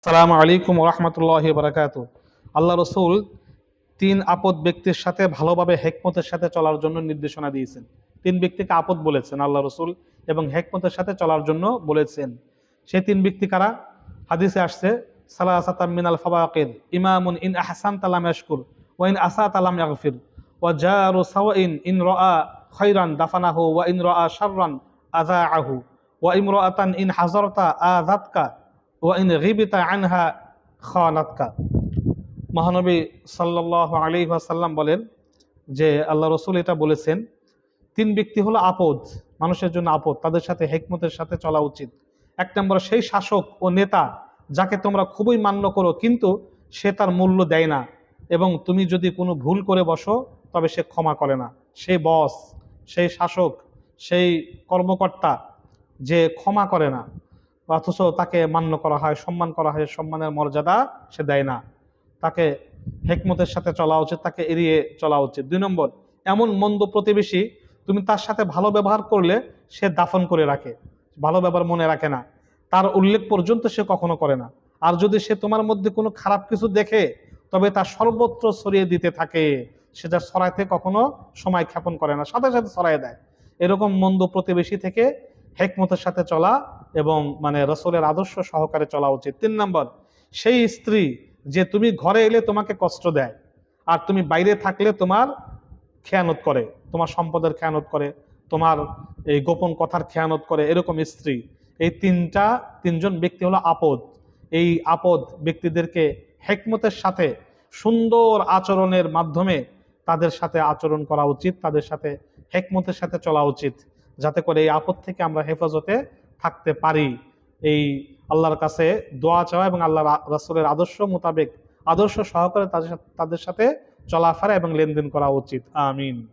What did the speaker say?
আসসালামু আলাইকুম ওয়া রাহমাতুল্লাহি ওয়া বারাকাতুহু। আল্লাহ রসুল তিন আপদ ব্যক্তির সাথে ভালোভাবে হেকমতের সাথে চলার জন্য নির্দেশনা দিয়েছেন। তিন ব্যক্তিকে আপদ বলেছেন আল্লাহ রসুল এবং হেকমতের সাথে চলার জন্য বলেছেন। সেই তিন ব্যক্তি কারা? হাদিসে আসছে, সালাসাতাম মিনাল ফাওয়াকির, ইমামুন ইন আহসানতা লাম ইয়াশকুর ওয়া ইন আসাতা লাম ইয়াগফির ওয়া জারু সাওয়াইন ইন রাআ খায়রান দাফানাহু ওয়া ইন রাআ শাররান আযাআহু ওয়া ইমরাআতান ইন হাজারতা আযাতকা ওয়া ইন গিবতা আনহা খানাতকা। মহানবী সাল্লাল্লাহু আলাইহি ওয়াসাল্লাম বলেন যে আল্লাহ রসুল এটা বলেছেন, তিন ব্যক্তি হলো আপদ, মানুষের জন্য আপদ, তাদের সাথে হেকমতের সাথে চলা উচিত। এক নম্বর, সেই শাসক ও নেতা যাকে তোমরা খুবই মান্য করো কিন্তু সে তার মূল্য দেয় না, এবং তুমি যদি কোনো ভুল করে বসো তবে সে ক্ষমা করে না। সেই বস, সেই শাসক, সেই কর্মকর্তা যে ক্ষমা করে না, অথচ তাকে মান্য করা হয়, সম্মান করা হয়, সম্মানের মর্যাদা সে দেয় না। তাকে হেকমতের সাথে চলা উচিত, তাকে এড়িয়ে চলা উচিত। দুই নম্বর, এমন মন্দ প্রতিবেশী তুমি তার সাথে ভালো ব্যবহার করলে সে দাফন করে রাখে, ভালো ব্যবহার মনে রাখে না, তার উল্লেখ পর্যন্ত সে কখনো করে না। আর যদি সে তোমার মধ্যে কোনো খারাপ কিছু দেখে তবে তা সর্বত্র ছড়িয়ে দিতে থাকে, সেটা ছড়াইতে কখনো সময় ক্ষেপণ করে না, সাথে সাথে ছড়াই দেয়। এরকম মন্দ প্রতিবেশী থেকে হেকমতের সাথে চলা এবং রসুলের আদর্শ সহকারে চলা উচিত। তিন নম্বর, সেই স্ত্রী যে তুমি ঘরে এলে তোমাকে কষ্ট দেয় আর তুমি বাইরে থাকলে তোমার খেয়ানত করে, তোমার সম্পদের খেয়ানত করে, তোমার এই গোপন কথার খেয়ানত করে, এরকম স্ত্রী, এই তিনজন ব্যক্তি হলো আপদ। এই আপদ ব্যক্তিদেরকে হেকমতের সাথে সুন্দর আচরণের মাধ্যমে তাদের সাথে আচরণ করা উচিত, তাদের সাথে হেকমতের সাথে চলা উচিত, যাতে করে এই আপদ থেকে আমরা হেফাজতে থাকতে পারি। এই আল্লাহর কাছে দোয়া চাওয়া এবং আল্লাহ রাসূলের আদর্শ মোতাবেক, আদর্শ সহকারে তাদের সাথে চলাফেরা এবং লেনদেন করা উচিত। আমিন।